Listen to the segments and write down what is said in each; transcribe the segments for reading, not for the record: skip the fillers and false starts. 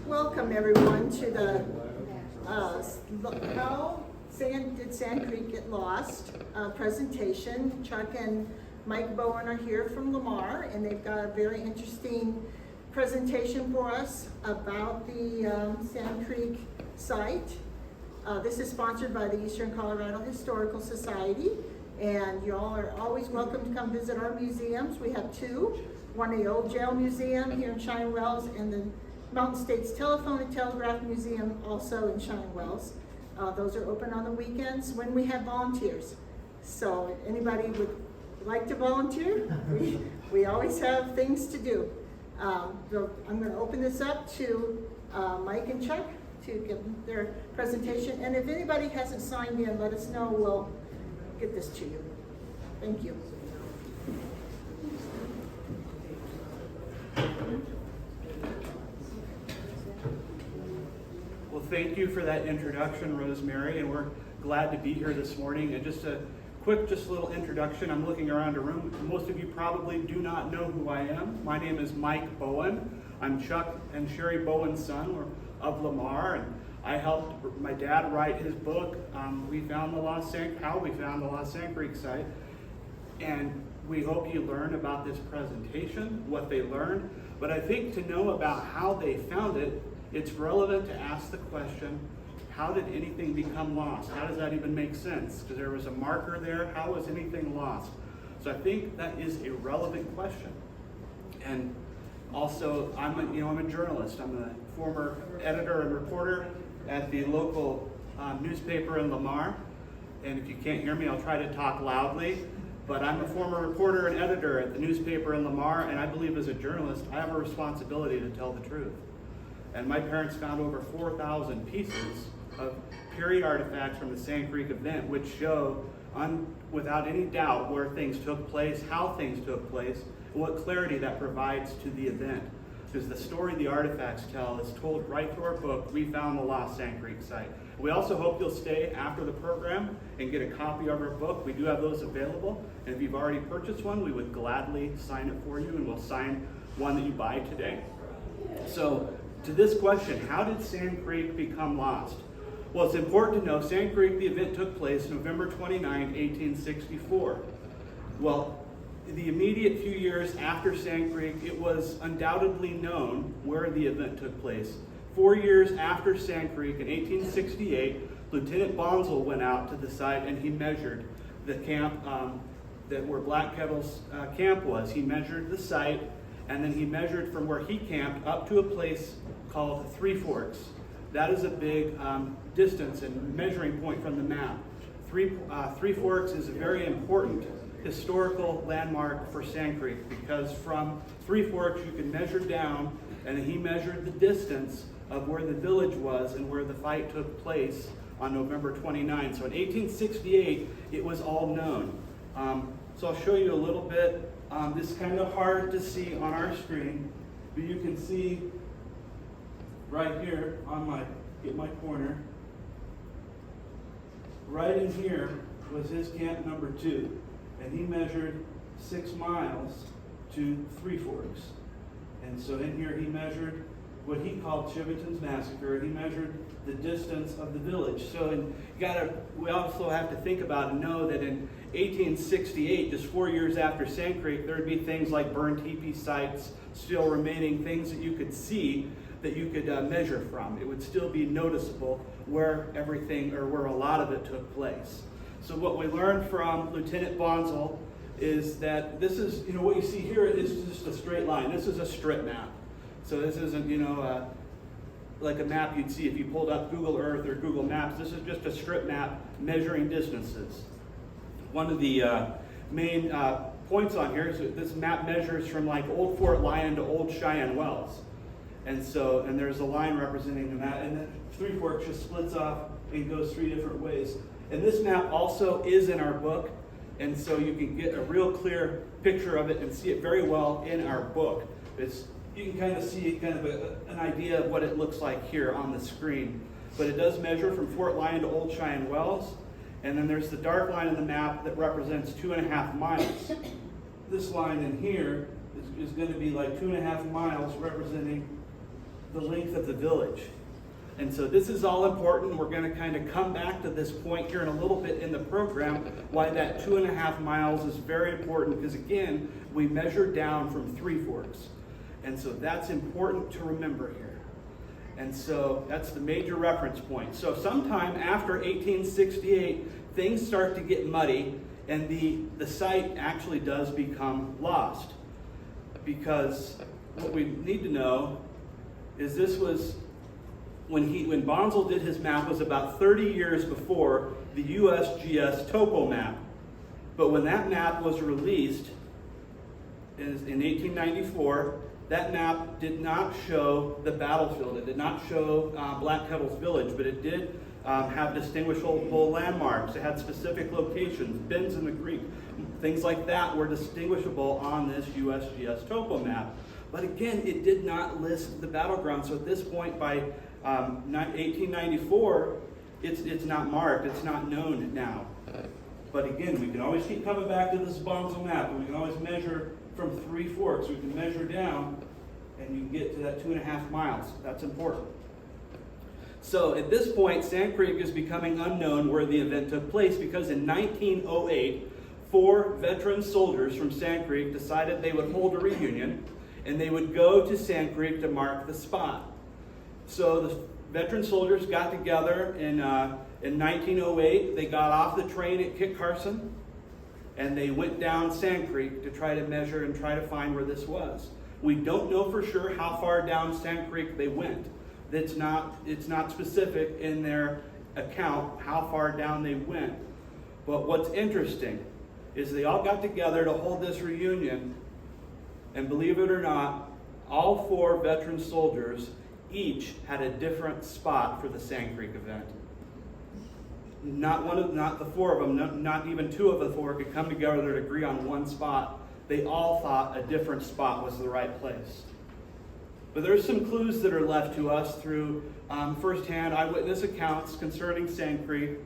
Welcome everyone to the How Did Sand Creek Get Lost presentation. Chuck and Mike Bowen are here from Lamar, and they've got a very interesting presentation for us about the Sand Creek site. This is sponsored by the Eastern Colorado Historical Society, and y'all are always welcome to come visit our museums. We have two, one the Old Jail Museum here in Cheyenne Wells, and the Mountain States Telephone and Telegraph Museum also in Cheyenne Wells. Those are open on the weekends when we have volunteers. So if anybody would like to volunteer, we always have things to do. So I'm going to open this up to Mike and Chuck to give their presentation. And if anybody hasn't signed in, let us know. We'll get this to you. Thank you. Well, thank you for that introduction, Rosemary, and we're glad to be here this morning. And just a quick, little introduction. I'm looking around the room. Most of you probably do not know who I am. My name is Mike Bowen. I'm Chuck and Sherry Bowen's son. We're of Lamar, and I helped my dad write his book. How we found the Lost Sand Creek site. And we hope you learn about this presentation, what they learned. But I think to know about how they found it, it's relevant to ask the question, how did anything become lost? How does that even make sense? Because there was a marker there. How was anything lost? So I think that is a relevant question. And also, I'm a journalist. I'm a former editor and reporter at the local newspaper in Lamar. And if you can't hear me, I'll try to talk loudly. But I'm a former reporter and editor at the newspaper in Lamar, and I believe as a journalist, I have a responsibility to tell the truth. And my parents found over 4,000 pieces of period artifacts from the Sand Creek event, which show, without any doubt, where things took place, how things took place, and what clarity that provides to the event. Because the story the artifacts tell is told right through our book, We Found the Lost Sand Creek Site. We also hope you'll stay after the program and get a copy of our book. We do have those available. And if you've already purchased one, we would gladly sign it for you, and we'll sign one that you buy today. So, to this question, how did Sand Creek become lost? Well, it's important to know Sand Creek, the event took place November 29, 1864. Well, the immediate few years after Sand Creek, it was undoubtedly known where the event took place. 4 years after Sand Creek, in 1868, Lieutenant Bonsall went out to the site and he measured the camp where Black Kettle's camp was. He measured the site, and then he measured from where he camped up to a place called Three Forks. That is a big distance and measuring point from the map. Three Forks is a very important historical landmark for Sand Creek, because from Three Forks you can measure down, and he measured the distance of where the village was and where the fight took place on November 29. So in 1868, it was all known. So I'll show you a little bit. This is kind of hard to see on our screen, but you can see right here on my corner, right in here was his camp number 2. And he measured 6 miles to Three Forks. And so in here he measured what he called Chivington's Massacre. He measured the distance of the village. So we also have to think about and know that in 1868, just 4 years after Sand Creek, there would be things like burned teepee sites still remaining, things that you could see that you could measure from. It would still be noticeable where everything, or where a lot of it took place. So what we learned from Lieutenant Bonsall is that this is, what you see here is just a straight line. This is a strip map. So this isn't, like a map you'd see if you pulled up Google Earth or Google Maps. This is just a strip map measuring distances. One of the main points on here is that this map measures from like Old Fort Lyon to Old Cheyenne Wells. And there's a line representing that, and then Three Forks just splits off and goes 3 different ways. And this map also is in our book, and so you can get a real clear picture of it and see it very well in our book. You can kind of see an idea of what it looks like here on the screen. But it does measure from Fort Lyon to Old Cheyenne Wells, and then there's the dark line in the map that represents 2.5 miles. This line in here is going to be like 2.5 miles, representing the length of the village. And so this is all important. We're going to kind of come back to this point here in a little bit in the program, why that 2.5 miles is very important, because again, we measure down from Three Forks. And so that's important to remember here. And so that's the major reference point. So sometime after 1868, things start to get muddy, and the site actually does become lost. Because what we need to know is this was, when Bonsall did his map, was about 30 years before the USGS topo map. But when that map was released in 1894, that map did not show the battlefield. It did not show Black Kettle's village, but it did have distinguishable landmarks. It had specific locations, bends in the creek, things like that were distinguishable on this USGS topo map. But again, it did not list the battleground. So at this point, by 1894, it's not marked. It's not known now. But again, we can always keep coming back to this Bonsall map, and we can always measure from Three Forks. We can measure down, and you can get to that 2.5 miles. That's important. So at this point, Sand Creek is becoming unknown where the event took place, because in 1908, 4 veteran soldiers from Sand Creek decided they would hold a reunion, and they would go to Sand Creek to mark the spot. So the veteran soldiers got together in 1908. They got off the train at Kit Carson, and they went down Sand Creek to try to measure and try to find where this was. We don't know for sure how far down Sand Creek they went. It's not specific in their account how far down they went. But what's interesting is they all got together to hold this reunion, and believe it or not, all 4 veteran soldiers each had a different spot for the Sand Creek event. Not the 4 of them, not even 2 of the 4 could come together to agree on one spot. They all thought a different spot was the right place. But there's some clues that are left to us through firsthand eyewitness accounts concerning Sand Creek.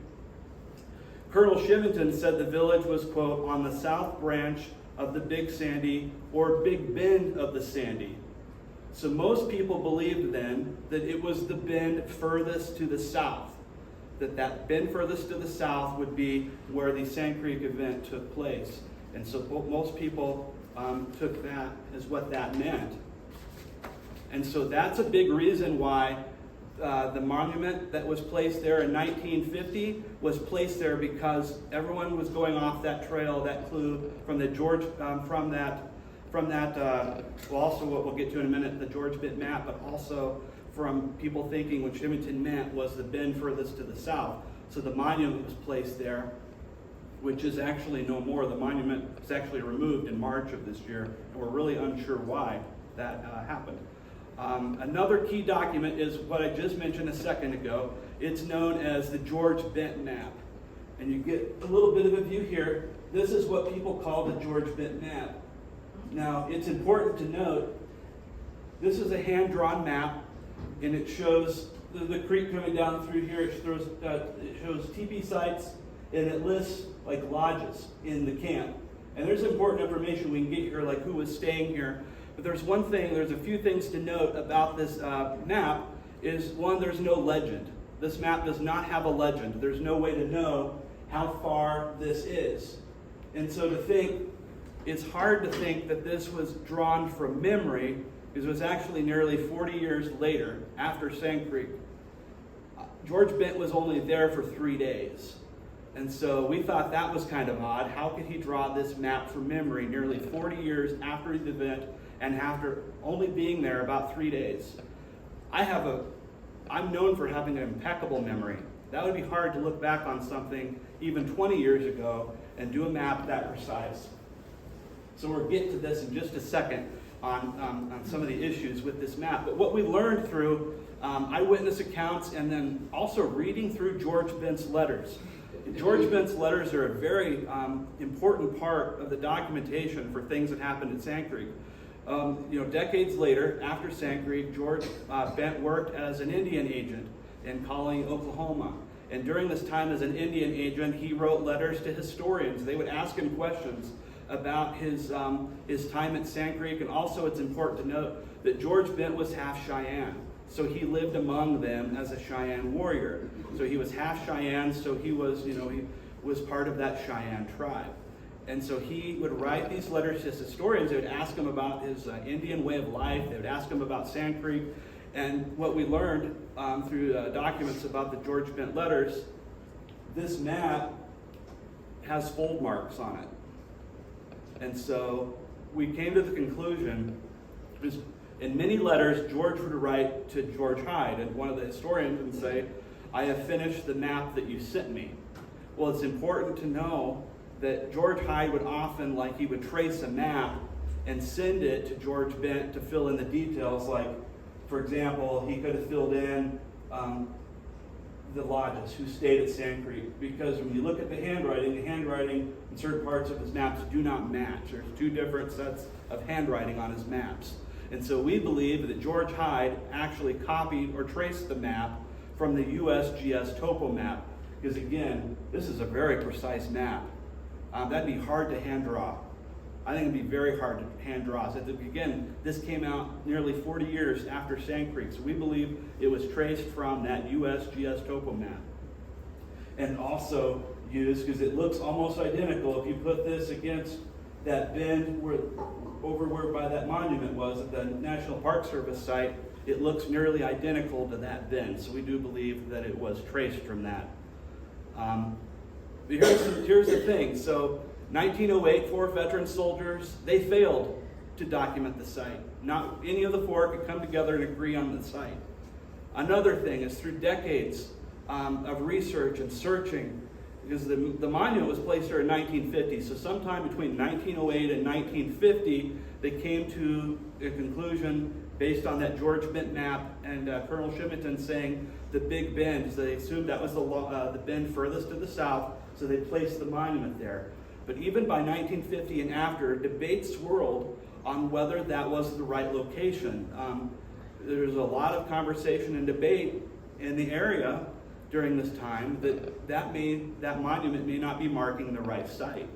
Colonel Shivington said the village was, quote, on the south branch of the Big Sandy, or Big Bend of the Sandy. So most people believed then that it was the bend furthest to the south, that bend furthest to the south would be where the Sand Creek event took place. And so most people took that as what that meant. And so that's a big reason why the monument that was placed there in 1950 was placed there, because everyone was going off that trail, that clue from the George, well, also what we'll get to in a minute, the George Bit map, but also from people thinking what Shivington meant was the bend furthest to the south. So the monument was placed there, which is actually no more. The monument was actually removed in March of this year, and we're really unsure why that happened. Another key document is what I just mentioned a second ago. It's known as the George Bent map. And you get a little bit of a view here. This is what people call the George Bent map. Now, it's important to note, this is a hand-drawn map, and it shows the creek coming down through here. It shows teepee sites, and it lists like lodges in the camp. And there's important information we can get here, like who was staying here. But there's a few things to note about this map. Is one, there's no legend. This map does not have a legend. There's no way to know how far this is. And so it's hard to think that this was drawn from memory, because it was actually nearly 40 years later, after Sand Creek. George Bent was only there for 3 days. And so we thought that was kind of odd. How could he draw this map from memory nearly 40 years after the event and after only being there about 3 days? I'm known for having an impeccable memory. That would be hard to look back on something even 20 years ago and do a map that precise. So we'll get to this in just a second on some of the issues with this map. But what we learned through eyewitness accounts, and then also reading through George Bent's letters. George Bent's letters are a very important part of the documentation for things that happened at Sand Creek. Decades later, after Sand Creek, George Bent worked as an Indian agent in Colony, Oklahoma. And during this time as an Indian agent, he wrote letters to historians. They would ask him questions about his time at Sand Creek, and also it's important to note that George Bent was half Cheyenne. So he lived among them as a Cheyenne warrior. So he was half Cheyenne, so he was part of that Cheyenne tribe. And so he would write these letters to his historians. They would ask him about his Indian way of life. They would ask him about Sand Creek. And what we learned through documents about the George Bent letters, this map has fold marks on it. And so we came to the conclusion, in many letters, George would write to George Hyde, and one of the historians would say, "I have finished the map that you sent me." Well, it's important to know that George Hyde would often, he would trace a map and send it to George Bent to fill in the details. Like, for example, he could have filled in the lodges who stayed at Sand Creek, because when you look at the handwriting in certain parts of his maps do not match. There's two different sets of handwriting on his maps. And so we believe that George Hyde actually copied or traced the map from the USGS topo map, because again, this is a very precise map. That'd be hard to hand draw. I think it'd be very hard to hand draw. So again, this came out nearly 40 years after Sand Creek, so we believe it was traced from that USGS topo map. And also used, because it looks almost identical, if you put this against that bend over where by that monument was at the National Park Service site, it looks nearly identical to that bend. So we do believe that it was traced from that. Here's the thing. So 1908, 4 veteran soldiers, they failed to document the site. Not any of the 4 could come together and agree on the site. Another thing is, through decades of research and searching, because the monument was placed there in 1950, so sometime between 1908 and 1950, they came to a conclusion based on that George Bent map and Colonel Shimington saying the Big Bend, so they assumed that was the bend furthest to the south, so they placed the monument there. But even by 1950 and after, debates swirled on whether that was the right location. There's a lot of conversation and debate in the area during this time that monument may not be marking the right site.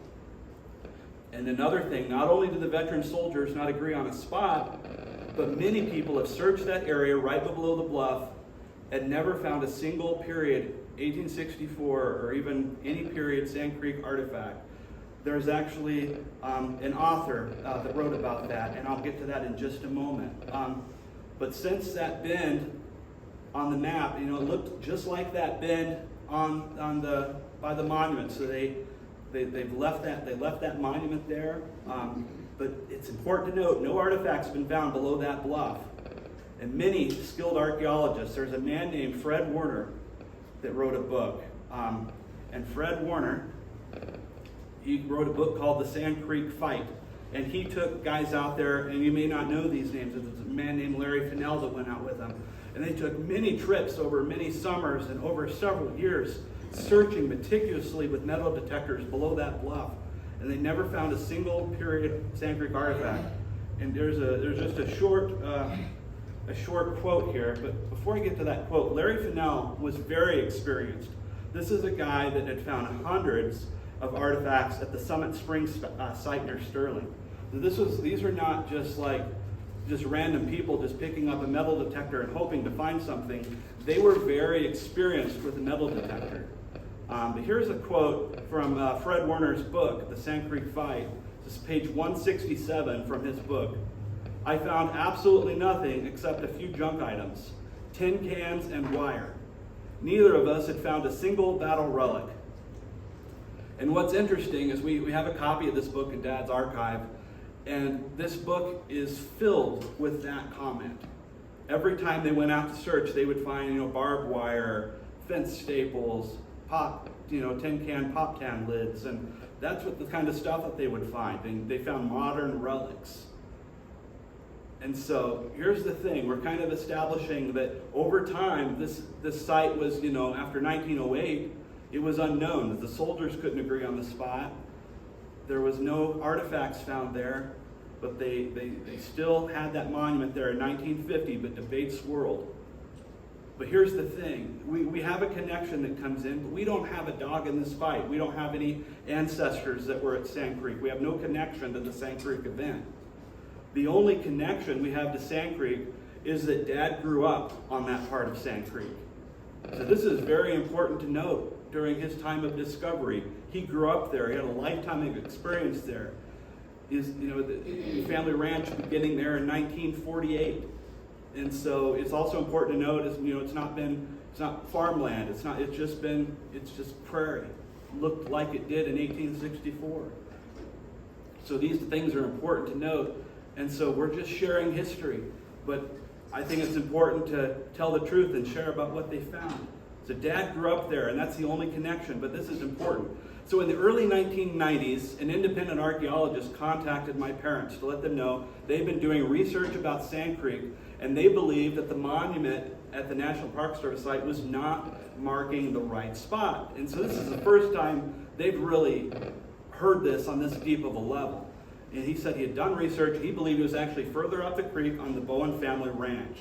And another thing, not only did the veteran soldiers not agree on a spot, but many people have searched that area right below the bluff and never found a single period 1864 or even any period Sand Creek artifact. There's actually an author that wrote about that, and I'll get to that in just a moment. But since that bend on the map, it looked just like that bend by the monument. So they've left that monument there. But it's important to note, no artifacts have been found below that bluff. And many skilled archaeologists, there's a man named Fred Warner that wrote a book. And Fred Warner, he wrote a book called The Sand Creek Fight. And he took guys out there, and you may not know these names. There's a man named Larry Fennell that went out with him. And they took many trips over many summers and over several years, searching meticulously with metal detectors below that bluff. And they never found a single period Sand Creek artifact. And there's just a short quote here. But before I get to that quote, Larry Fennell was very experienced. This is a guy that had found hundreds of artifacts at the Summit Springs site near Sterling. So these are not just random people just picking up a metal detector and hoping to find something. They were very experienced with a metal detector. But here's a quote from Fred Warner's book, The Sand Creek Fight. This is page 167 from his book. "I found absolutely nothing except a few junk items, tin cans and wire. Neither of us had found a single battle relic." And what's interesting is we have a copy of this book in Dad's archive, and this book is filled with that comment. Every time they went out to search, they would find, barbed wire, fence staples, tin can pop can lids, and that's what the kind of stuff that they would find. And they found modern relics. And so here's the thing, we're kind of establishing that over time, this site was, after 1908, it was unknown. The soldiers couldn't agree on the spot. There was no artifacts found there, but they still had that monument there in 1950, but debates swirled. But here's the thing, we have a connection that comes in, but we don't have a dog in this fight. We don't have any ancestors that were at Sand Creek. We have no connection to the Sand Creek event. The only connection we have to Sand Creek is that Dad grew up on that part of Sand Creek. So this is very important to note during his time of discovery. He grew up there. He had a lifetime of experience there. The family ranch beginning there in 1948. And so it's also important to note, it's not farmland. It's just prairie. Looked like it did in 1864. So these things are important to note. And so we're just sharing history. But I think it's important to tell the truth and share about what they found. So Dad grew up there, and that's the only connection, but this is important. So in the early 1990s, an independent archaeologist contacted my parents to let them know they've been doing research about Sand Creek, and they believed that the monument at the National Park Service site was not marking the right spot. And so this is the first time they've really heard this on this deep of a level. And he said he had done research. He believed it was actually further up the creek on the Bowen family ranch.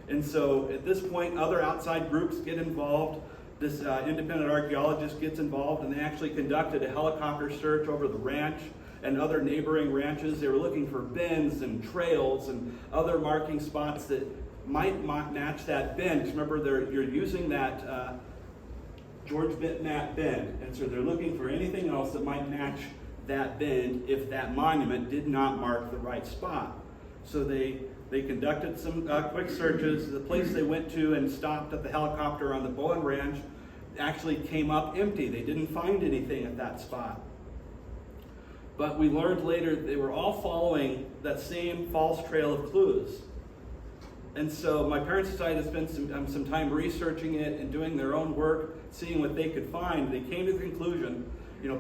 And so at this point, other outside groups get involved. This independent archaeologist gets involved, and they actually conducted a helicopter search over the ranch and other neighboring ranches. They were looking for bends and trails and other marking spots that might match that bend. Remember, you're using that George Bitnat bend, and so they're looking for anything else that might match that bend if that monument did not mark the right spot. So they conducted some quick searches. The place they went to and stopped at the helicopter on the Bowen Ranch actually came up empty. They didn't find anything at that spot. But we learned later they were all following that same false trail of clues. And so my parents decided to spend some time researching it and doing their own work, seeing what they could find. They came to the conclusion,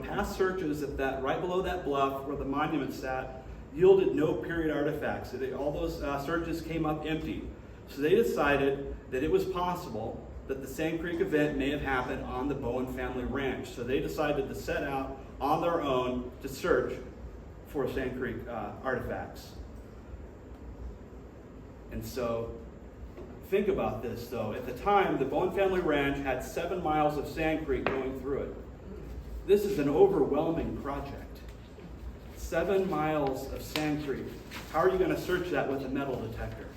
past searches at that right below that bluff where the monument sat yielded no period artifacts. All those searches came up empty. So they decided that it was possible that the Sand Creek event may have happened on the Bowen family ranch. So they decided to set out on their own to search for Sand Creek artifacts. And so think about this though. At the time, the Bowen family ranch had 7 miles of Sand Creek going through it. This is an overwhelming project. 7 miles of Sand Creek. How are you going to search that with a metal detector?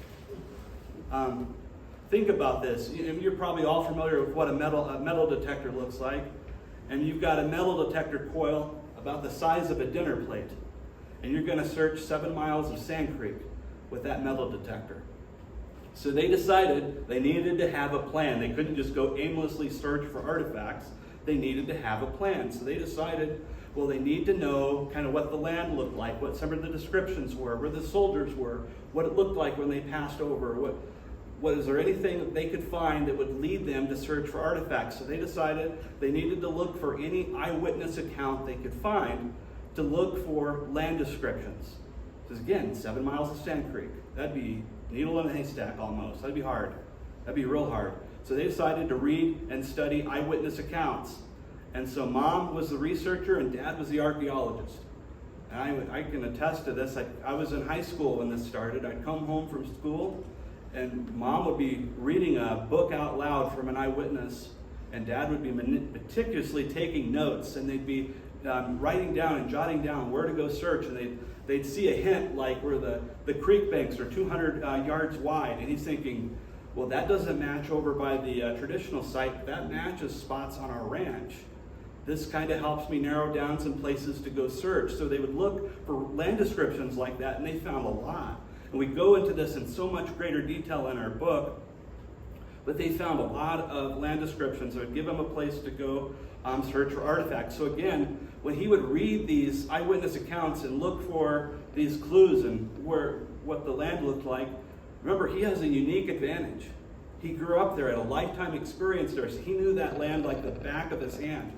Think about this. You're probably all familiar with what a metal detector looks like. And you've got a metal detector coil about the size of a dinner plate. And you're going to search 7 miles of Sand Creek with that metal detector. So they decided they needed to have a plan. They couldn't just go aimlessly search for artifacts. They needed to have a plan. So they decided, well, they need to know kind of what the land looked like, what some of the descriptions were, where the soldiers were, what it looked like when they passed over, what is there anything that they could find that would lead them to search for artifacts. So they decided they needed to look for any eyewitness account they could find to look for land descriptions. Because again, 7 miles of Sand Creek. That'd be needle in a haystack almost. That'd be hard. That'd be real hard. So they decided to read and study eyewitness accounts. And so Mom was the researcher and Dad was the archaeologist. And I can attest to this. I was in high school when this started. I'd come home from school and Mom would be reading a book out loud from an eyewitness, and Dad would be meticulously taking notes, and they'd be writing down and jotting down where to go search, and they'd see a hint like where the creek banks are 200 yards wide, and he's thinking, well, that doesn't match over by the traditional site. That matches spots on our ranch. This kind of helps me narrow down some places to go search. So they would look for land descriptions like that, and they found a lot. And we go into this in so much greater detail in our book, but they found a lot of land descriptions that would give them a place to go search for artifacts. So again, when he would read these eyewitness accounts and look for these clues and what the land looked like, remember, he has a unique advantage. He grew up there, had a lifetime experience there, so he knew that land like the back of his hand.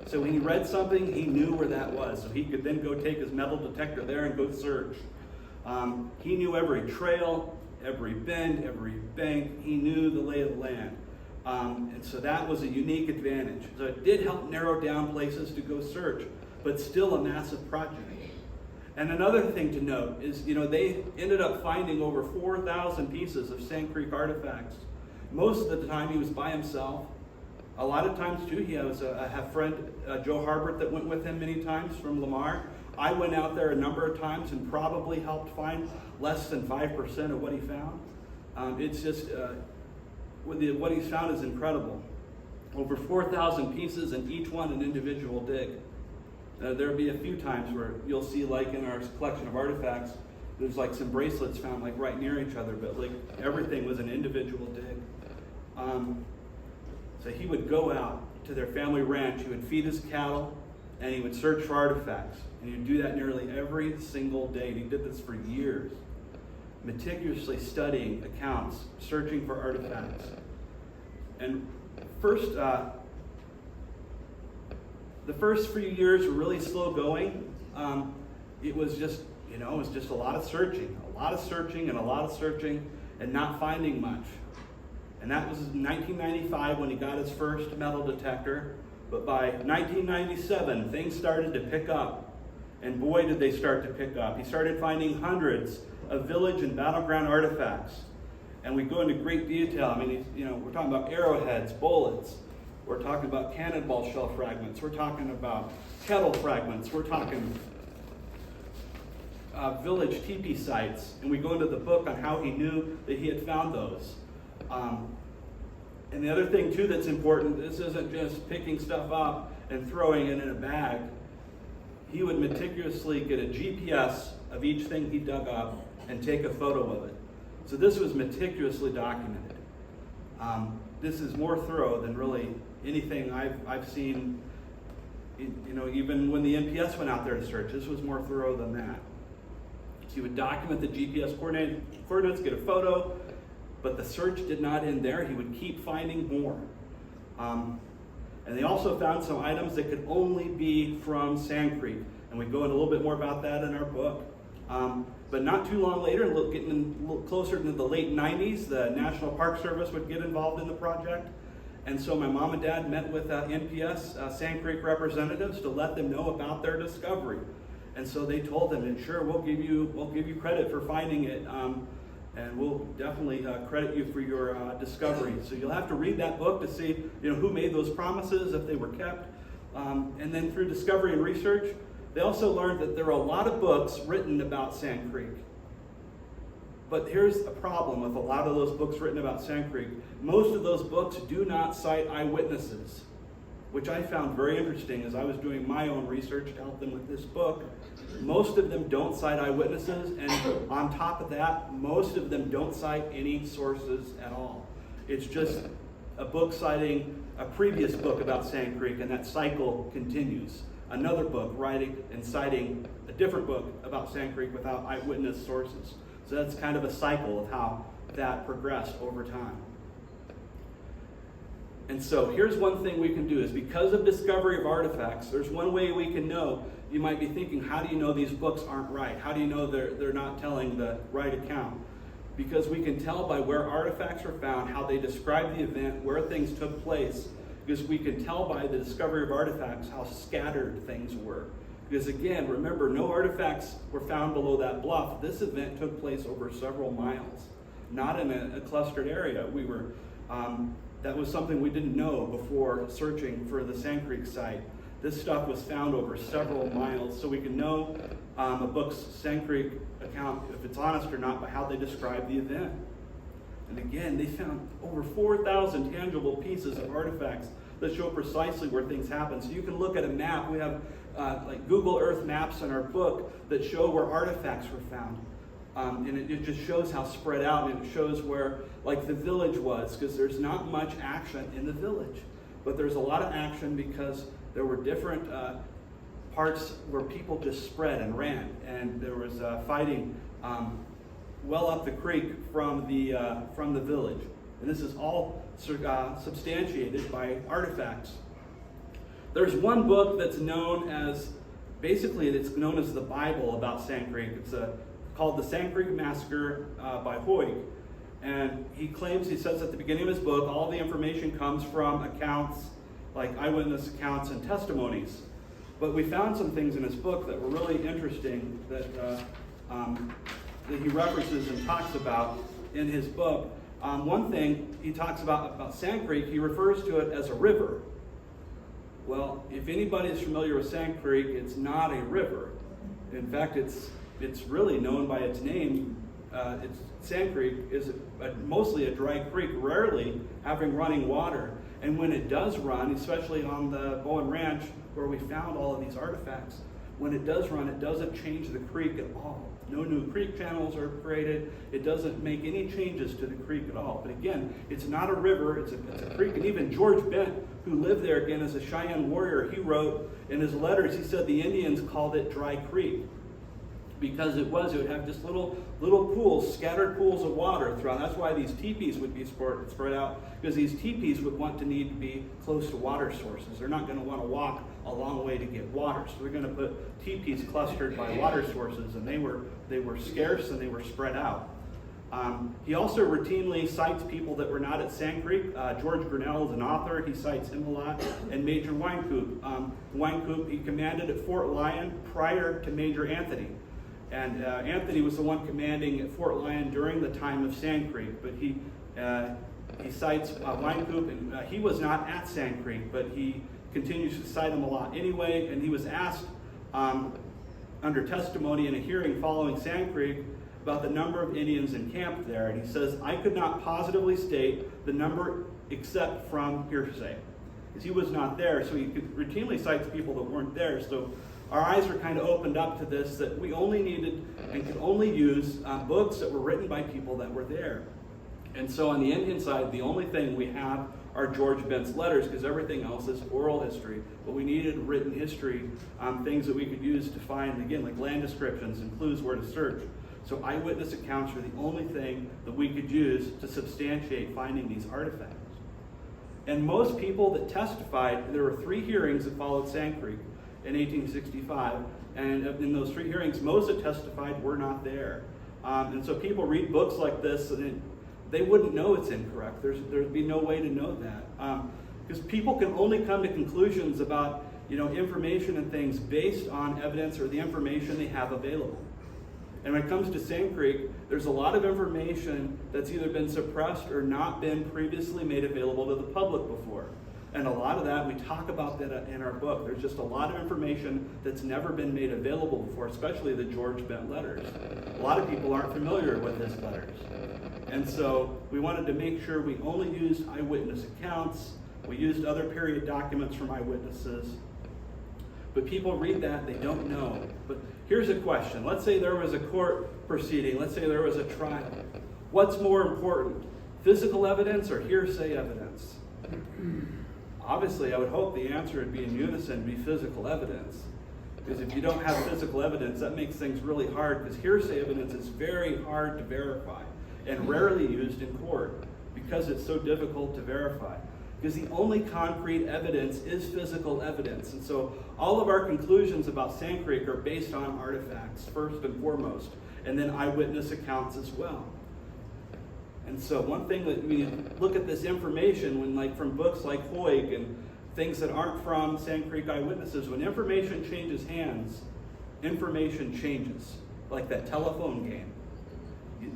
So when he read something, he knew where that was. So he could then go take his metal detector there and go search. He knew every trail, every bend, every bank. He knew the lay of the land. And so that was a unique advantage. So it did help narrow down places to go search, but still a massive project. And another thing to note is, they ended up finding over 4,000 pieces of Sand Creek artifacts. Most of the time he was by himself. A lot of times too, he has a friend, Joe Harbert, that went with him many times from Lamar. I went out there a number of times and probably helped find less than 5% of what he found. It's just, what he's found is incredible. Over 4,000 pieces, and each one an individual dig. There'll be a few times where you'll see, like in our collection of artifacts, there's like some bracelets found like right near each other, but like everything was an individual dig. So he would go out to their family ranch, he would feed his cattle, and he would search for artifacts. And he'd do that nearly every single day. And he did this for years, meticulously studying accounts, searching for artifacts. And the first few years were really slow going. It was just a lot of searching, and not finding much. And that was in 1995 when he got his first metal detector. But by 1997, things started to pick up. And boy, did they start to pick up. He started finding hundreds of village and battleground artifacts. And we go into great detail. I mean, we're talking about arrowheads, bullets. We're talking about cannonball shell fragments. We're talking about kettle fragments. We're talking village teepee sites. And we go into the book on how he knew that he had found those. And the other thing too that's important, this isn't just picking stuff up and throwing it in a bag. He would meticulously get a GPS of each thing he dug up and take a photo of it. So this was meticulously documented. This is more thorough than really anything I've seen, even when the NPS went out there to search. This was more thorough than that. So he would document the GPS coordinates, get a photo, but the search did not end there. He would keep finding more. And they also found some items that could only be from Sand Creek. And we go into a little bit more about that in our book. But not too long later, getting a little closer to the late 90s, the National Park Service would get involved in the project. And so my mom and dad met with NPS Sand Creek representatives to let them know about their discovery. And so they told them, and sure, we'll give you credit for finding it. And we'll definitely credit you for your discovery. So you'll have to read that book to see, who made those promises, if they were kept. And then through discovery and research, they also learned that there are a lot of books written about Sand Creek. But here's a problem with a lot of those books written about Sand Creek. Most of those books do not cite eyewitnesses, which I found very interesting as I was doing my own research to help them with this book. Most of them don't cite eyewitnesses, and on top of that, most of them don't cite any sources at all. It's just a book citing a previous book about Sand Creek, and that cycle continues. Another book writing and citing a different book about Sand Creek without eyewitness sources. So that's kind of a cycle of how that progressed over time. And so here's one thing we can do is because of discovery of artifacts, there's one way we can know. You might be thinking, how do you know these books aren't right? How do you know they're not telling the right account? Because we can tell by where artifacts were found, how they describe the event, where things took place. Because we can tell by the discovery of artifacts how scattered things were. Because again, remember, no artifacts were found below that bluff. This event took place over several miles, not in a clustered area. That was something we didn't know before searching for the Sand Creek site. This stuff was found over several miles, so we can know a book's Sand Creek account, if it's honest or not, by how they describe the event. And again, they found over 4,000 tangible pieces of artifacts that show precisely where things happen. So you can look at a map. We have like Google Earth maps in our book that show where artifacts were found. And it just shows how spread out, and it shows where like the village was, because there's not much action in the village. But there's a lot of action because there were different parts where people just spread and ran, and there was fighting well up the creek from the village. And this is all substantiated by artifacts. There's one book that's known as, basically it's known as the Bible about Sand Creek. It's called The Sand Creek Massacre by Hoyt. And he says at the beginning of his book, all the information comes from accounts, like eyewitness accounts and testimonies. But we found some things in his book that were really interesting that he references and talks about in his book. One thing he talks about Sand Creek, he refers to it as a river. Well, if anybody is familiar with Sand Creek, it's not a river. In fact, it's really known by its name. Sand Creek is mostly a dry creek, rarely having running water. And when it does run, especially on the Bowen Ranch where we found all of these artifacts, when it does run, it doesn't change the creek at all. No new creek channels are created. It doesn't make any changes to the creek at all. But again, it's not a river, it's a creek. And even George Bent, who lived there again as a Cheyenne warrior, he wrote in his letters, he said the Indians called it Dry Creek because it would have just little pools, scattered pools of water throughout. That's why these teepees would be spread out, because these teepees would need to be close to water sources. They're not going to want to walk a long way to get water, so they're going to put teepees clustered by water sources, and they were scarce and they were spread out. He also routinely cites people that were not at Sand Creek. George Grinnell is an author. He cites him a lot. And Major Wynkoop. Wynkoop, he commanded at Fort Lyon prior to Major Anthony. And Anthony was the one commanding at Fort Lyon during the time of Sand Creek. But he cites Wynkoop, and he was not at Sand Creek, but he continues to cite him a lot anyway. And he was asked under testimony in a hearing following Sand Creek about the number of Indians encamped there. And he says, I could not positively state the number except from hearsay, because he was not there. So he routinely cites people that weren't there. So our eyes were kind of opened up to this, that we only needed and could only use books that were written by people that were there. And so on the Indian side, the only thing we have are George Bent's letters, because everything else is oral history. But we needed written history, things that we could use to find, again, like land descriptions and clues where to search. So eyewitness accounts are the only thing that we could use to substantiate finding these artifacts. And most people that testified, there were 3 hearings that followed Sand Creek in 1865, and in those 3 hearings, most that testified were not there. And so people read books like this, and they wouldn't know it's incorrect. There'd be no way to know that, because people can only come to conclusions about information and things based on evidence or the information they have available. And when it comes to Sand Creek, there's a lot of information that's either been suppressed or not been previously made available to the public before. And a lot of that, we talk about that in our book. There's just a lot of information that's never been made available before, especially the George Bent letters. A lot of people aren't familiar with his letters. And so we wanted to make sure we only used eyewitness accounts. We used other period documents from eyewitnesses. But people read that, they don't know. But here's a question. Let's say there was a court proceeding. Let's say there was a trial. What's more important, physical evidence or hearsay evidence? Obviously, I would hope the answer would be in unison, be physical evidence. Because if you don't have physical evidence, that makes things really hard, because hearsay evidence is very hard to verify and rarely used in court because it's so difficult to verify. Because the only concrete evidence is physical evidence. And so all of our conclusions about Sand Creek are based on artifacts, first and foremost, and then eyewitness accounts as well. And so one thing that we look at this information when, from books like Hoig and things that aren't from Sand Creek eyewitnesses, when information changes hands, information changes, like that telephone game.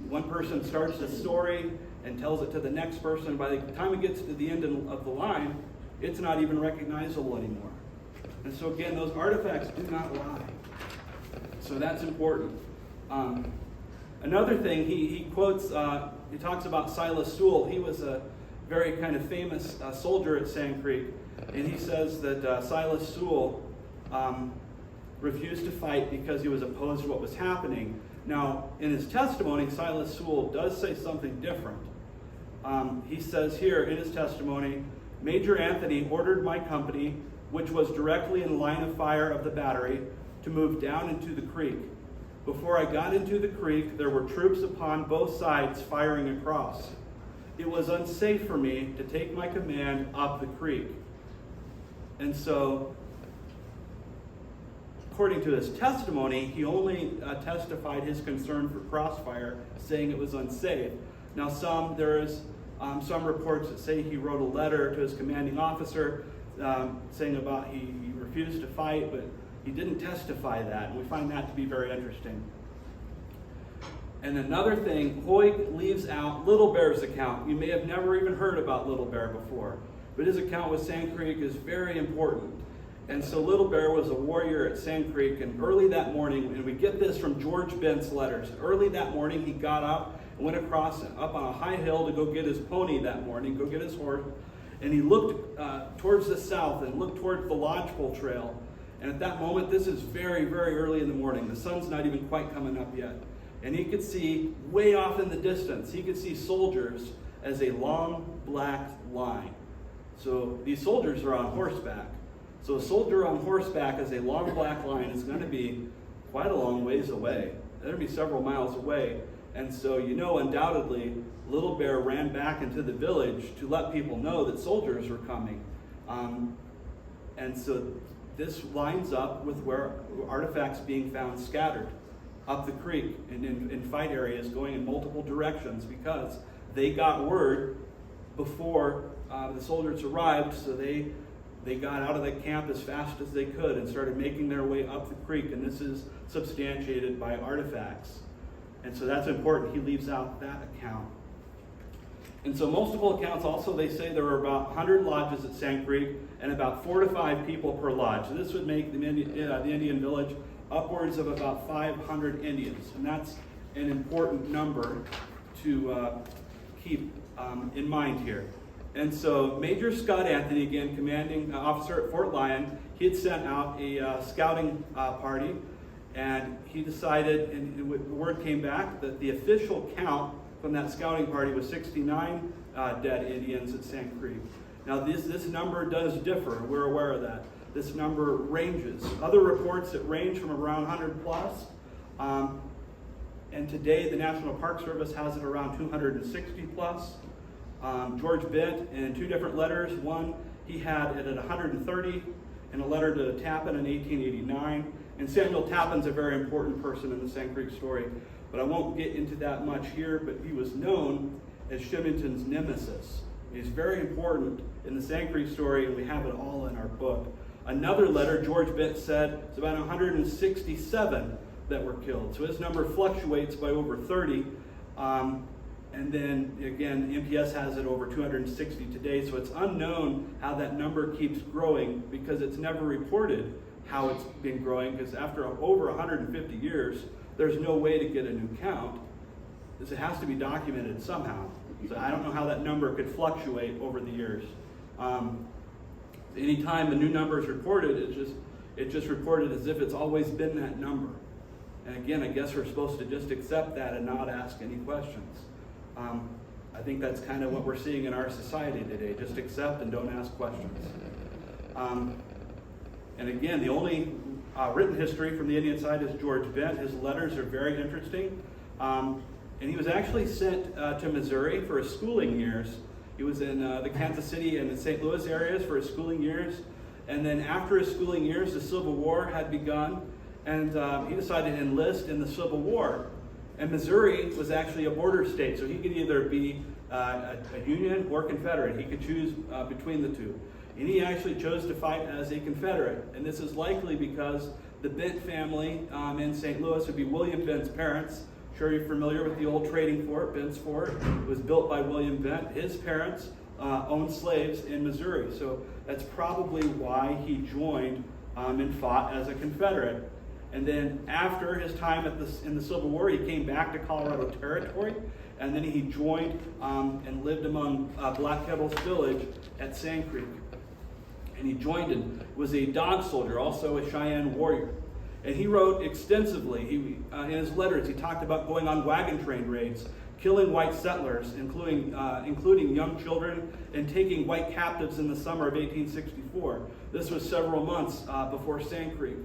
One person starts a story and tells it to the next person. By the time it gets to the end of the line, it's not even recognizable anymore. And so again, those artifacts do not lie. So that's important. Another thing, he quotes, he talks about Silas Sewell. He was a very kind of famous soldier at Sand Creek. And he says that Silas Sewell refused to fight because he was opposed to what was happening. Now, in his testimony, Silas Sewell does say something different. He says here in his testimony, Major Anthony ordered my company, which was directly in line of fire of the battery, to move down into the creek. Before I got into the creek, there were troops upon both sides firing across. It was unsafe for me to take my command up the creek. And so, according to his testimony, he only testified his concern for crossfire, saying it was unsafe. Now, there is some reports that say he wrote a letter to his commanding officer saying about he refused to fight, but he didn't testify that, and we find that to be very interesting. And another thing, Hoyt leaves out Little Bear's account. You may have never even heard about Little Bear before, but his account with Sand Creek is very important. And so Little Bear was a warrior at Sand Creek, and early that morning, and we get this from George Bent's letters, early that morning he got up and went across up on a high hill to go get his pony that morning, go get his horse, and he looked towards the south and looked towards the lodgepole trail. And at that moment, this is very, very early in the morning. The sun's not even quite coming up yet. And he could see way off in the distance, he could see soldiers as a long black line. So these soldiers are on horseback. So a soldier on horseback as a long black line is going to be quite a long ways away. They're going to be several miles away. And so undoubtedly, Little Bear ran back into the village to let people know that soldiers were coming. And so this lines up with where artifacts being found scattered up the creek and in fight areas going in multiple directions, because they got word before the soldiers arrived, so they got out of the camp as fast as they could and started making their way up the creek, and this is substantiated by artifacts. And so that's important. He leaves out that account. And so multiple accounts also, they say there were about 100 lodges at Sand Creek and about 4 to 5 people per lodge. So this would make the Indian village upwards of about 500 Indians. And that's an important number to keep in mind here. And so Major Scott Anthony, again, commanding officer at Fort Lyon, he had sent out a scouting party, and he decided, and the word came back, that the official count from that scouting party was 69 dead Indians at Sand Creek. Now this number does differ, we're aware of that. This number ranges. Other reports that range from around 100 plus, and today the National Park Service has it around 260 plus. George Bent, in 2 different letters, one he had it at 130 in a letter to Tappan in 1889. And Samuel Tappan's a very important person in the Sand Creek story, but I won't get into that much here, but he was known as Shimington's nemesis. He's very important in the Sand Creek story, and we have it all in our book. Another letter, George Bent said, it's about 167 that were killed. So his number fluctuates by over 30. And then again, MPS has it over 260 today. So it's unknown how that number keeps growing, because it's never reported how it's been growing, because after over 150 years, there's no way to get a new count, because it has to be documented somehow. So I don't know how that number could fluctuate over the years. Anytime a new number is reported, it's just reported as if it's always been that number. And again, I guess we're supposed to just accept that and not ask any questions. I think that's kind of what we're seeing in our society today. Just accept and don't ask questions. And again, the only written history from the Indian side is George Bent. His letters are very interesting. And he was actually sent to Missouri for his schooling years. He was in the Kansas City and the St. Louis areas for his schooling years. And then after his schooling years, the Civil War had begun, and he decided to enlist in the Civil War. And Missouri was actually a border state, so he could either be a Union or Confederate. He could choose between the two. And he actually chose to fight as a Confederate. And this is likely because the Bent family in St. Louis would be William Bent's parents. Sure, you're familiar with the old trading fort, Bent's Fort. It was built by William Bent. His parents owned slaves in Missouri. So that's probably why he joined and fought as a Confederate. And then after his time in the Civil War, he came back to Colorado Territory, and then he joined and lived among Black Kettle's village at Sand Creek. And he joined and was a dog soldier, also a Cheyenne warrior. And he wrote extensively. In his letters, he talked about going on wagon train raids, killing white settlers, including young children, and taking white captives in the summer of 1864. This was several months before Sand Creek.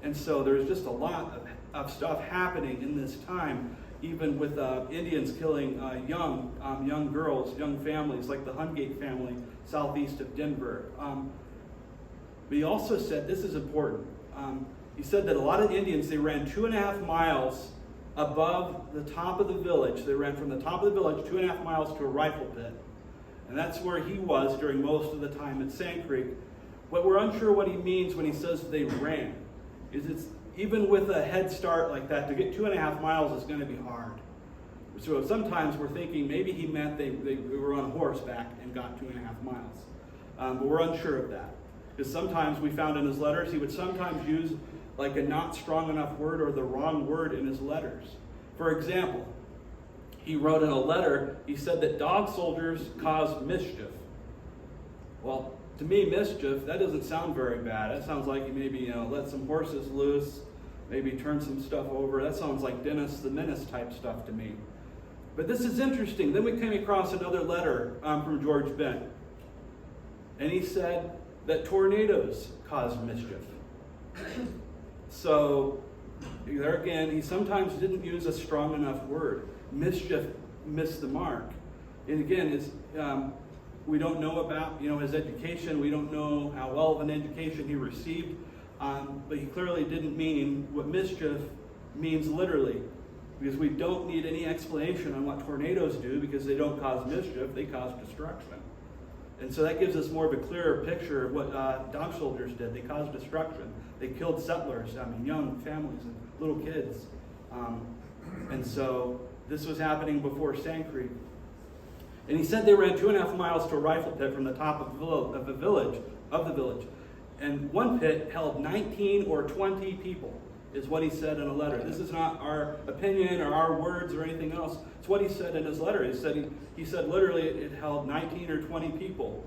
And so there's just a lot of stuff happening in this time, even with Indians killing young girls, young families, like the Hungate family southeast of Denver. But he also said, this is important, he said that a lot of Indians, they ran 2.5 miles above the top of the village. They ran from the top of the village 2.5 miles to a rifle pit. And that's where he was during most of the time at Sand Creek. But we're unsure what he means when he says they ran. even with a head start like that, to get 2.5 miles is going to be hard. So sometimes we're thinking maybe he meant they were on horseback and got 2.5 miles. But we're unsure of that. Because sometimes we found in his letters, he would sometimes use like a not strong enough word or the wrong word in his letters. For example, he wrote in a letter, he said that dog soldiers cause mischief. Well, to me, mischief, that doesn't sound very bad. That sounds like you maybe let some horses loose, maybe turn some stuff over. That sounds like Dennis the Menace type stuff to me. But this is interesting. Then we came across another letter from George Bent. And he said that tornadoes cause mischief. So, there again, he sometimes didn't use a strong enough word. Mischief missed the mark. And again, we don't know about his education. We don't know how well of an education he received. But he clearly didn't mean what mischief means literally. Because we don't need any explanation on what tornadoes do, because they don't cause mischief, they cause destruction. And so that gives us more of a clearer picture of what dog soldiers did. They caused destruction. They killed settlers, young families and little kids. And so this was happening before Sand Creek. And he said they ran 2.5 miles to a rifle pit from the top of the village. And one pit held 19 or 20 people, is what he said in a letter. This is not our opinion or our words or anything else. It's what he said in his letter. He said literally it held 19 or 20 people.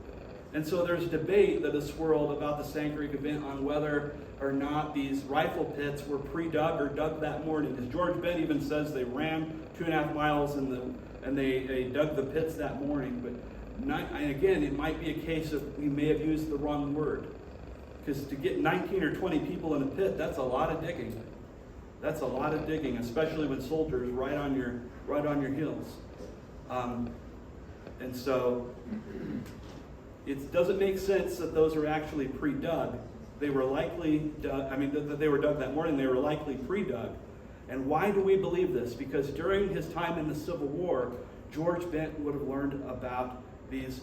And so there's debate that has swirled about the Sand Creek event on whether or not these rifle pits were pre-dug or dug that morning. As George Bent even says, they ran 2.5 miles and they dug the pits that morning. And again, it might be a case of we may have used the wrong word. Because to get 19 or 20 people in a pit, that's a lot of digging. That's a lot of digging, especially with soldiers right on your heels. And so it doesn't make sense that those are actually pre-dug. They were likely dug, that they were dug that morning, they were likely pre-dug. And why do we believe this? Because during his time in the Civil War, George Bent would have learned about this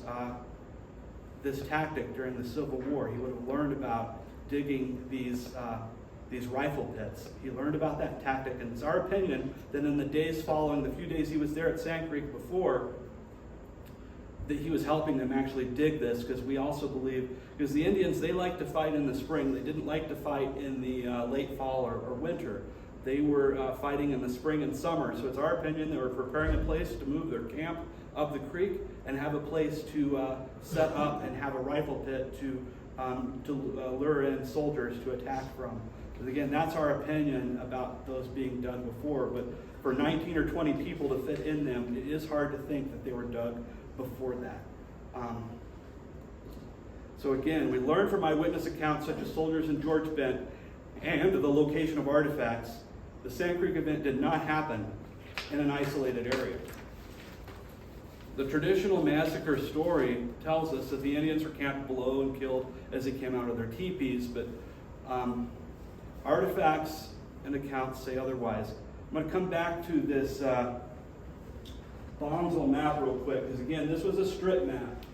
tactic during the Civil War. He would have learned about digging these rifle pits. He learned about that tactic, and it's our opinion that in the days following, the few days he was there at Sand Creek before, that he was helping them actually dig this, because we also believe, because the Indians, they like to fight in the spring. They didn't like to fight in the late fall or winter. They were fighting in the spring and summer. So it's our opinion they were preparing a place to move their camp up the creek and have a place to set up and have a rifle pit to lure in soldiers to attack from. Because again, that's our opinion about those being dug before. But for 19 or 20 people to fit in them, it is hard to think that they were dug before that. So again, we learn from eyewitness accounts such as soldiers in George Bent and the location of artifacts, the Sand Creek event did not happen in an isolated area. The traditional massacre story tells us that the Indians were camped below and killed as they came out of their teepees, but artifacts and accounts say otherwise. I'm going to come back to this Bongsville map real quick, because again, this was a strip map.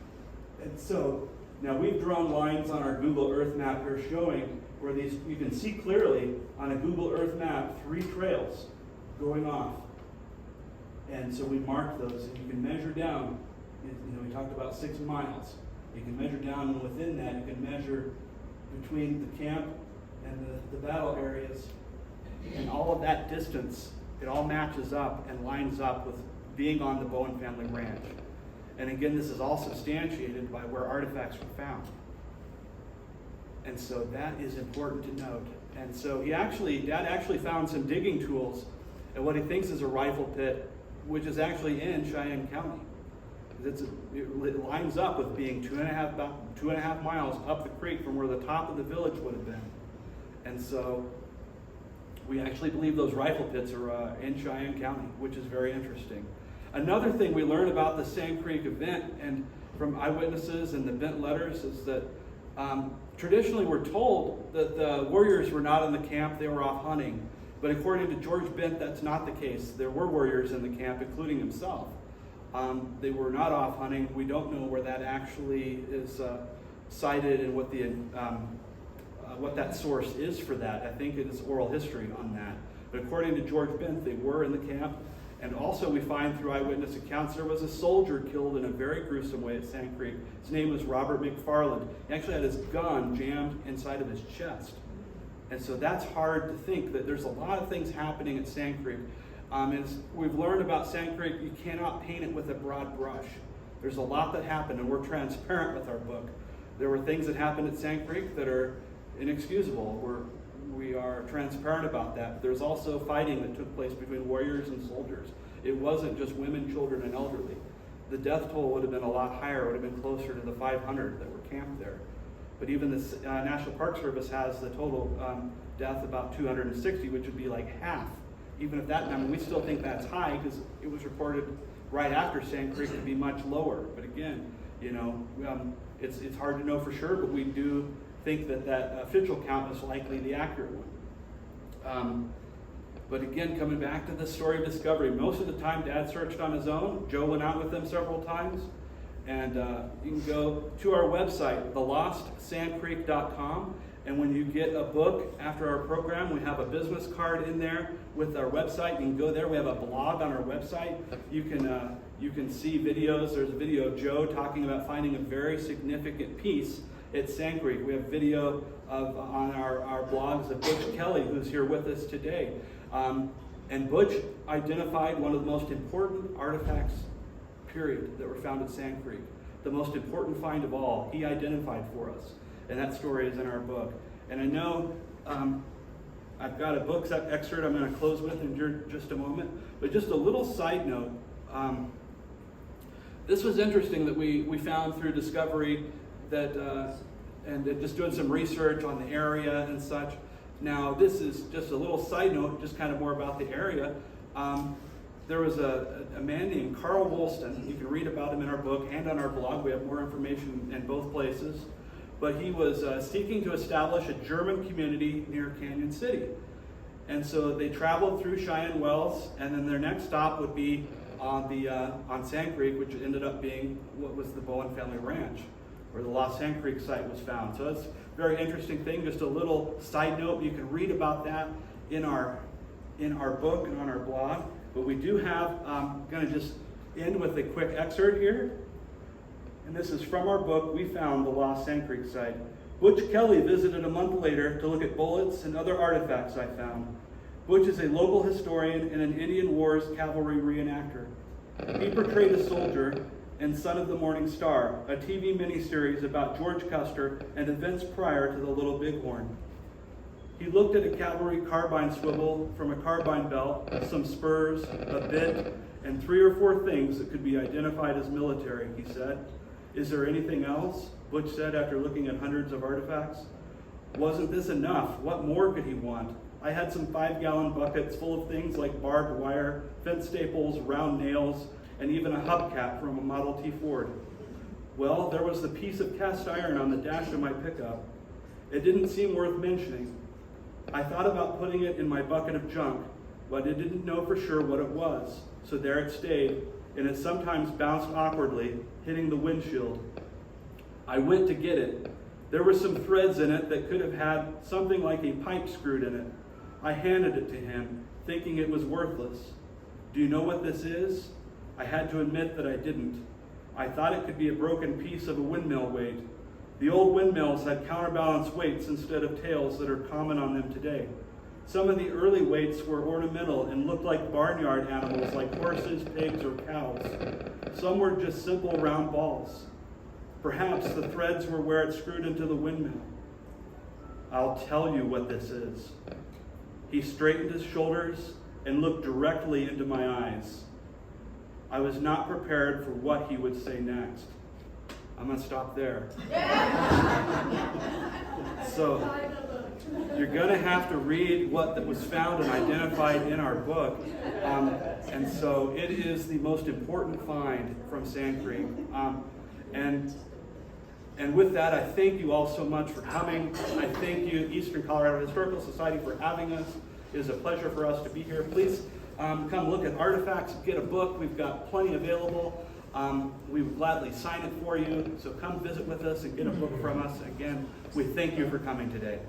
And so, now we've drawn lines on our Google Earth map here showing where these, you can see clearly on a Google Earth map, 3 trails going off. And so we marked those, and you can measure down. We talked about 6 miles. You can measure down, and within that, you can measure between the camp and the battle areas. And all of that distance, it all matches up and lines up with being on the Bowen family ranch. And again, this is all substantiated by where artifacts were found. And so that is important to note. And so Dad actually found some digging tools at what he thinks is a rifle pit, which is actually in Cheyenne County. It lines up with being about 2.5 miles up the creek from where the top of the village would have been. And so we actually believe those rifle pits are in Cheyenne County, which is very interesting. Another thing we learn about the Sand Creek event and from eyewitnesses and the Bent letters is that traditionally we're told that the warriors were not in the camp, they were off hunting. But according to George Bent, that's not the case. There were warriors in the camp, including himself. They were not off hunting. We don't know where that actually is cited and what the what that source is for that. I think it is oral history on that. But according to George Bent, they were in the camp. And also we find through eyewitness accounts there was a soldier killed in a very gruesome way at Sand Creek. His name was Robert McFarland. He actually had his gun jammed inside of his chest. And so that's hard to think that there's a lot of things happening at Sand Creek. As we've learned about Sand Creek, you cannot paint it with a broad brush. There's a lot that happened, and we're transparent with our book. There were things that happened at Sand Creek that are inexcusable. We are transparent about that. There's also fighting that took place between warriors and soldiers. It wasn't just women, children, and elderly. The death toll would have been a lot higher. It would have been closer to the 500 that were camped there. But even the National Park Service has the total death about 260, which would be like half. Even if that number, we still think that's high because it was reported right after Sand Creek to be much lower. But again, it's hard to know for sure, but we do think that that official count is likely the accurate one. But again, coming back to the story of discovery, most of the time Dad searched on his own. Joe went out with them several times. And you can go to our website, thelostsandcreek.com. And when you get a book after our program, we have a business card in there with our website. You can go there. We have a blog on our website. You can see videos. There's a video of Joe talking about finding a very significant piece at Sand Creek. We have video on our blogs of Butch Kelly, who's here with us today. And Butch identified one of the most important artifacts, period, that were found at Sand Creek. The most important find of all, he identified for us. And that story is in our book. And I know I've got a book excerpt I'm going to close with in just a moment. But just a little side note. This was interesting that we found through discovery that, and just doing some research on the area and such. Now, this is just a little side note, just kind of more about the area. There was a man named Carl Woolston. You can read about him in our book and on our blog. We have more information in both places. But he was seeking to establish a German community near Canyon City. And so they traveled through Cheyenne Wells, and then their next stop would be on Sand Creek, which ended up being what was the Bowen family ranch, where the Lost Sand Creek site was found. So that's a very interesting thing. Just a little side note. You can read about that in our book and on our blog. But we do have, I'm going to just end with a quick excerpt here. And this is from our book, We Found the Lost Sand Creek Site. Butch Kelly visited a month later to look at bullets and other artifacts I found. Butch is a local historian and an Indian Wars cavalry reenactor. He portrayed a soldier in Son of the Morning Star, a TV miniseries about George Custer and events prior to the Little Bighorn. He looked at a cavalry carbine swivel from a carbine belt, some spurs, a bit, and 3 or 4 things that could be identified as military, he said. Is there anything else? Butch said after looking at hundreds of artifacts. Wasn't this enough? What more could he want? I had some 5-gallon buckets full of things like barbed wire, fence staples, round nails, and even a hubcap from a Model T Ford. Well, there was the piece of cast iron on the dash of my pickup. It didn't seem worth mentioning. I thought about putting it in my bucket of junk, but I didn't know for sure what it was. So there it stayed, and it sometimes bounced awkwardly, hitting the windshield. I went to get it. There were some threads in it that could have had something like a pipe screwed in it. I handed it to him, thinking it was worthless. Do you know what this is? I had to admit that I didn't. I thought it could be a broken piece of a windmill weight. The old windmills had counterbalance weights instead of tails that are common on them today. Some of the early weights were ornamental and looked like barnyard animals like horses, pigs, or cows. Some were just simple round balls. Perhaps the threads were where it screwed into the windmill. I'll tell you what this is. He straightened his shoulders and looked directly into my eyes. I was not prepared for what he would say next. I'm going to stop there. So you're going to have to read what was found and identified in our book. And so it is the most important find from Sand Creek. And with that, I thank you all so much for coming. I thank you, Eastern Colorado Historical Society, for having us. It is a pleasure for us to be here. Please come look at artifacts, get a book. We've got plenty available. We would gladly sign it for you. So come visit with us and get a book from us. Again, we thank you for coming today.